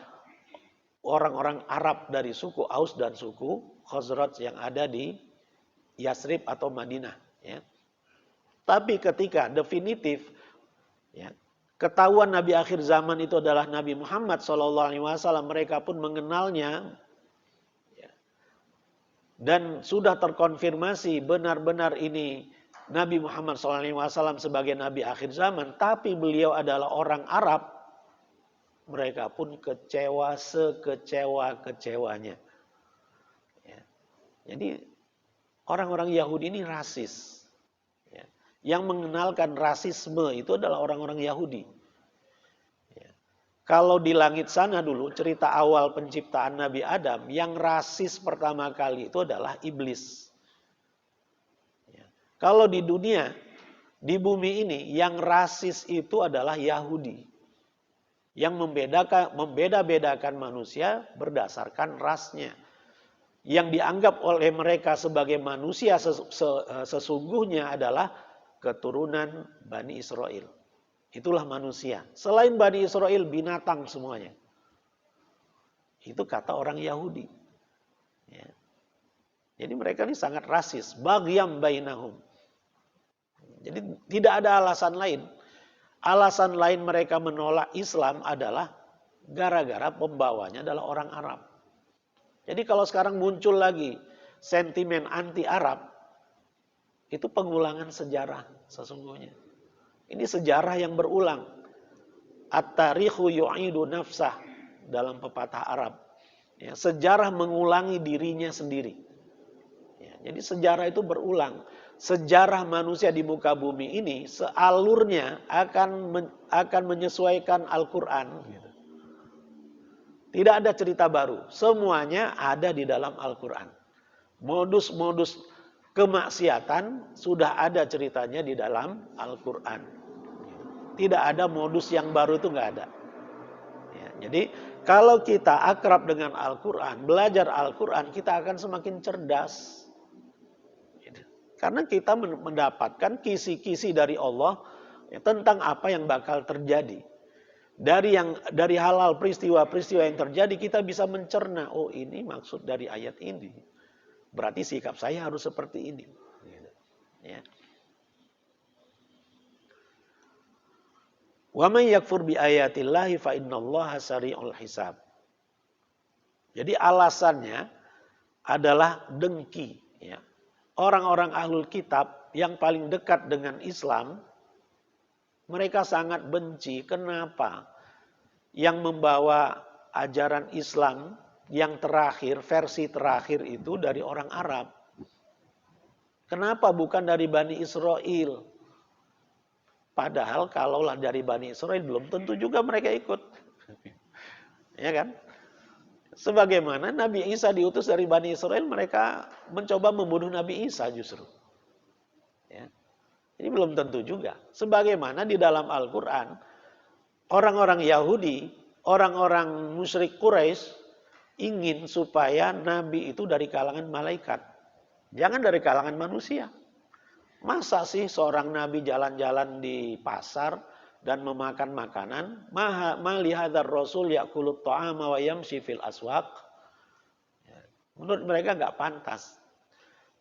orang-orang Arab dari suku Aus dan suku Khazraj yang ada di Yasrib atau Madinah. Ya. Tapi ketika definitif, ya, ketahuan Nabi akhir zaman itu adalah Nabi Muhammad SAW, mereka pun mengenalnya, ya, dan sudah terkonfirmasi benar-benar ini Nabi Muhammad SAW sebagai Nabi akhir zaman, tapi beliau adalah orang Arab, mereka pun kecewa sekecewa-kecewanya. Ya. Jadi orang-orang Yahudi ini rasis. Ya. Yang mengenalkan rasisme itu adalah orang-orang Yahudi. Ya. Kalau di langit sana dulu, cerita awal penciptaan Nabi Adam, yang rasis pertama kali itu adalah iblis. Ya. Kalau di dunia, di bumi ini, yang rasis itu adalah Yahudi. Yang membeda-bedakan manusia berdasarkan rasnya. Yang dianggap oleh mereka sebagai manusia sesungguhnya adalah keturunan Bani Israel. Itulah manusia. Selain Bani Israel, binatang semuanya. Itu kata orang Yahudi. Ya. Jadi mereka ini sangat rasis. Baghyan bainahum. Jadi tidak ada alasan lain. Alasan lain mereka menolak Islam adalah gara-gara pembawanya adalah orang Arab. Jadi kalau sekarang muncul lagi sentimen anti-Arab, itu pengulangan sejarah sesungguhnya. Ini sejarah yang berulang. At-tarikhu yu'idu nafsah dalam pepatah Arab. Ya, sejarah mengulangi dirinya sendiri. Ya, jadi sejarah itu berulang. Sejarah manusia di muka bumi ini sealurnya akan menyesuaikan Al-Quran. Gitu. Tidak ada cerita baru. Semuanya ada di dalam Al-Quran. Modus-modus kemaksiatan sudah ada ceritanya di dalam Al-Quran. Tidak ada modus yang baru, itu nggak ada. Ya, jadi kalau kita akrab dengan Al-Quran, belajar Al-Quran, kita akan semakin cerdas. Gitu. Karena kita mendapatkan kisi-kisi dari Allah ya, tentang apa yang bakal terjadi. Dari hal-hal peristiwa-peristiwa yang terjadi, kita bisa mencerna, oh ini maksud dari ayat ini. Berarti sikap saya harus seperti ini. Gitu. Ya. Wa may yakfur bi ayatillahi fa innallaha sari'ul hisab. Jadi alasannya adalah dengki. Ya. Orang-orang ahlul kitab yang paling dekat dengan Islam, mereka sangat benci. Kenapa? Yang membawa ajaran Islam yang terakhir, versi terakhir itu dari orang Arab. Kenapa bukan dari Bani Israel? Padahal kalaulah dari Bani Israel belum tentu juga mereka ikut. Ya kan? Sebagaimana Nabi Isa diutus dari Bani Israel, mereka mencoba membunuh Nabi Isa justru. Ya. Ini belum tentu juga. Sebagaimana di dalam Al-Quran, orang-orang Yahudi, orang-orang musyrik Quraisy ingin supaya Nabi itu dari kalangan malaikat. Jangan dari kalangan manusia. Masa sih seorang nabi jalan-jalan di pasar dan memakan makanan? Mali hadzal rasul ya'kulut ta'ama wa yamshi fil aswaq. Menurut mereka nggak pantas.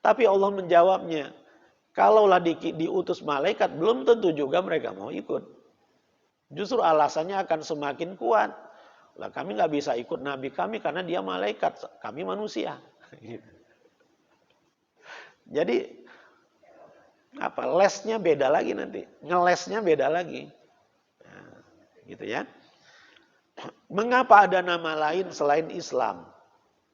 Tapi Allah menjawabnya, kalaulah diutus malaikat belum tentu juga mereka mau ikut. Justru alasannya akan semakin kuat. Lah kami nggak bisa ikut nabi kami karena dia malaikat, kami manusia. Jadi lesnya beda lagi nanti, ngelesnya beda lagi, nah, gitu ya. Mengapa ada nama lain selain Islam?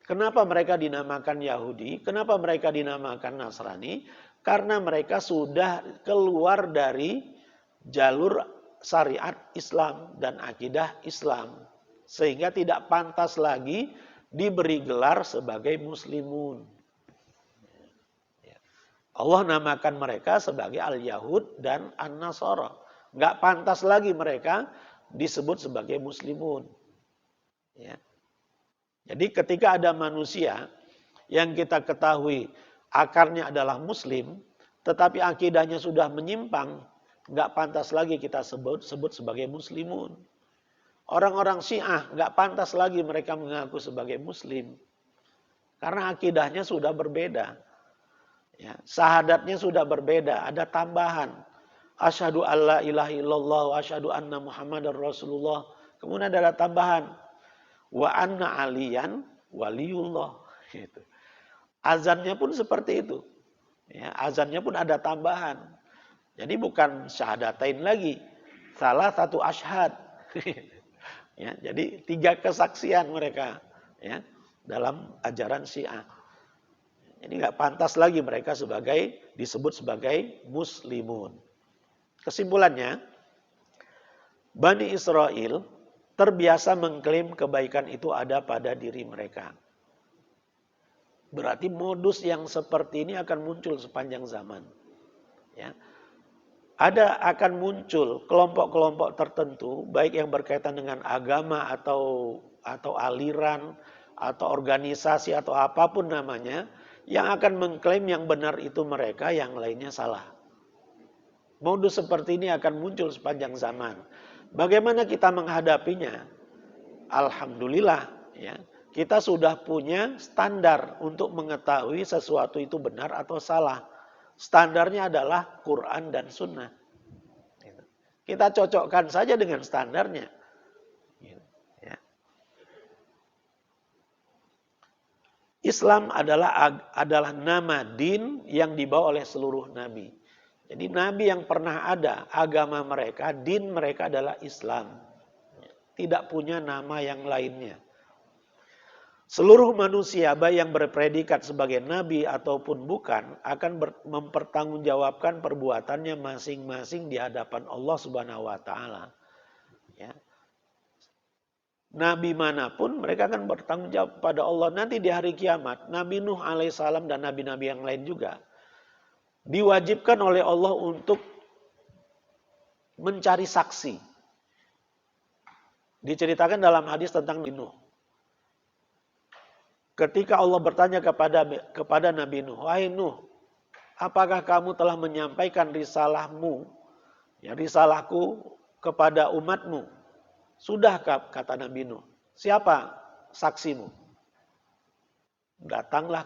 Kenapa mereka dinamakan Yahudi? Kenapa mereka dinamakan Nasrani? Karena mereka sudah keluar dari jalur syariat Islam dan akidah Islam, sehingga tidak pantas lagi diberi gelar sebagai muslimun. Allah namakan mereka sebagai Al-Yahud dan An-Nasara. Nggak pantas lagi mereka disebut sebagai muslimun. Ya. Jadi ketika ada manusia yang kita ketahui akarnya adalah muslim, tetapi akidahnya sudah menyimpang, nggak pantas lagi kita sebut sebagai muslimun. Orang-orang Syiah nggak pantas lagi mereka mengaku sebagai muslim. Karena akidahnya sudah berbeda. Ya, syahadatnya sudah berbeda, ada tambahan. Asyhadu alla ilaha illallah wa asyhadu anna Muhammadar Rasulullah. Kemudian ada tambahan. Wa anna aliyan waliullah. Gitu. Azannya pun seperti itu. Ya, azannya pun ada tambahan. Jadi bukan syahadatain lagi. Salah satu asyhad. Ya, jadi 3 kesaksian mereka ya, dalam ajaran Syiah. Jadi nggak pantas lagi mereka disebut sebagai muslimun. Kesimpulannya, Bani Israel terbiasa mengklaim kebaikan itu ada pada diri mereka. Berarti modus yang seperti ini akan muncul sepanjang zaman. Ya. Akan muncul kelompok-kelompok tertentu, baik yang berkaitan dengan agama atau aliran, atau organisasi atau apapun namanya, yang akan mengklaim yang benar itu mereka, yang lainnya salah. Modus seperti ini akan muncul sepanjang zaman. Bagaimana kita menghadapinya? Alhamdulillah, ya, kita sudah punya standar untuk mengetahui sesuatu itu benar atau salah. Standarnya adalah Quran dan Sunnah. Kita cocokkan saja dengan standarnya. Ya. Islam adalah nama din yang dibawa oleh seluruh nabi. Jadi nabi yang pernah ada, agama mereka, din mereka adalah Islam. Tidak punya nama yang lainnya. Seluruh manusia, baik yang berpredikat sebagai nabi ataupun bukan, akan mempertanggungjawabkan perbuatannya masing-masing di hadapan Allah Subhanahu wa taala. Ya. Nabi manapun mereka akan bertanggung jawab pada Allah nanti di hari kiamat. Nabi Nuh alaihissalam dan nabi-nabi yang lain juga diwajibkan oleh Allah untuk mencari saksi. Diceritakan dalam hadis tentang Nabi Nuh. Ketika Allah bertanya kepada Nabi Nuh, "Wahai Nuh, apakah kamu telah menyampaikan risalahmu, ya risalahku kepada umatmu?" "Sudah," kata Nabi Nuh. "Siapa saksimu?" Datanglah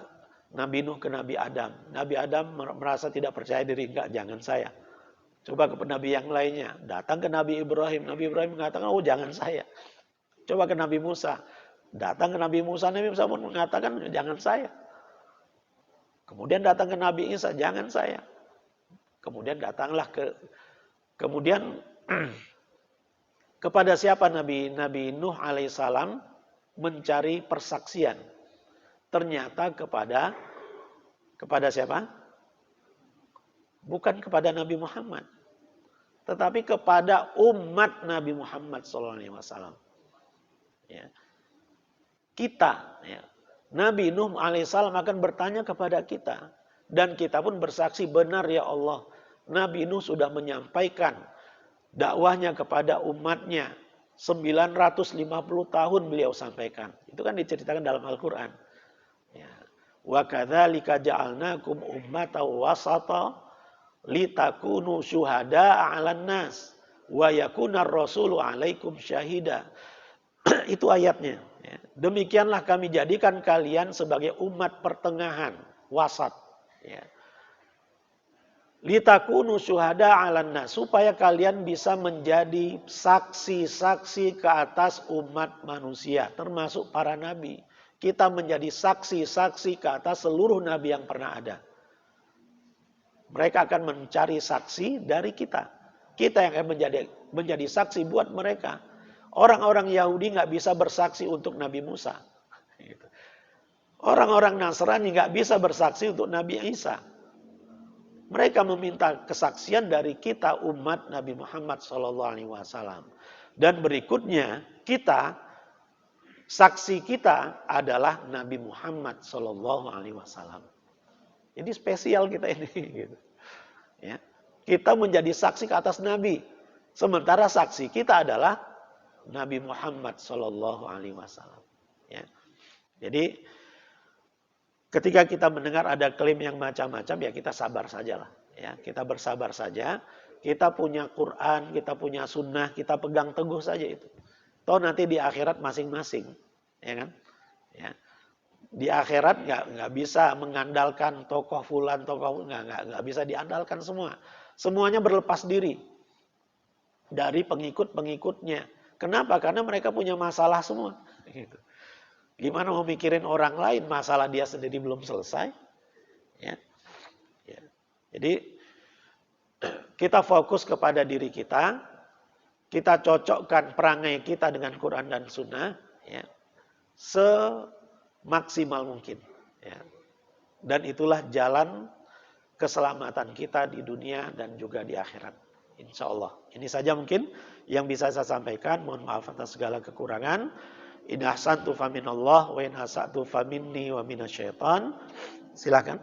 Nabi Nuh ke Nabi Adam. Nabi Adam merasa tidak percaya diri, "Enggak, jangan saya." Coba ke Nabi yang lainnya. Datang ke Nabi Ibrahim. Nabi Ibrahim mengatakan, "Oh, jangan saya." Coba ke Nabi Musa. Datang ke Nabi Musa pun mengatakan, "Jangan saya." Kemudian datang ke Nabi Isa, "Jangan saya." Kemudian kepada siapa Nabi Nuh alaihissalam mencari persaksian? Ternyata kepada siapa? Bukan kepada Nabi Muhammad, tetapi kepada umat Nabi Muhammad SAW. Ya. Kita, ya, Nabi Nuh alaihissalam akan bertanya kepada kita. Dan kita pun bersaksi, benar ya Allah, Nabi Nuh sudah menyampaikan dakwahnya kepada umatnya. 950 tahun beliau sampaikan. Itu kan diceritakan dalam Al-Quran. Ya. Wa kadzalika ja'alnakum ummatan wasata litakunu syuhada'a 'alan nas wa yakunar rasulu 'alaikum syahida. Itu ayatnya. Ya. Demikianlah kami jadikan kalian sebagai umat pertengahan, wasat. Ya. Litakunu syuhada'a 'alan nas, supaya kalian bisa menjadi saksi-saksi ke atas umat manusia, termasuk para nabi. Kita menjadi saksi-saksi ke atas seluruh nabi yang pernah ada. Mereka akan mencari saksi dari kita. Kita yang akan menjadi saksi buat mereka. Orang-orang Yahudi nggak bisa bersaksi untuk Nabi Musa. Orang-orang Nasrani nggak bisa bersaksi untuk Nabi Isa. Mereka meminta kesaksian dari kita umat Nabi Muhammad SAW. Dan berikutnya saksi kita adalah Nabi Muhammad SAW. Jadi spesial kita ini. Gitu. Ya. Kita menjadi saksi ke atas Nabi. Sementara saksi kita adalah Nabi Muhammad SAW. Ya. Jadi ketika kita mendengar ada klaim yang macam-macam, ya kita sabar sajalah. Ya. Kita bersabar saja. Kita punya Quran, kita punya sunnah, kita pegang teguh saja itu. Toh nanti di akhirat masing-masing. Ya kan? Ya. Di akhirat nggak bisa mengandalkan tokoh fulan, nggak bisa diandalkan semua. Semuanya berlepas diri dari pengikut-pengikutnya. Kenapa? Karena mereka punya masalah semua. Gitu. Gimana mau mikirin orang lain, masalah dia sendiri belum selesai? Ya. Ya. Jadi kita fokus kepada diri kita cocokkan perangai kita dengan Quran dan Sunnah, ya, semaksimal mungkin. Ya. Dan itulah jalan keselamatan kita di dunia dan juga di akhirat. Insya Allah. Ini saja mungkin yang bisa saya sampaikan. Mohon maaf atas segala kekurangan. In ahsantu faminallah wa in asa'tu faminni wa minasyaitan. Silakan.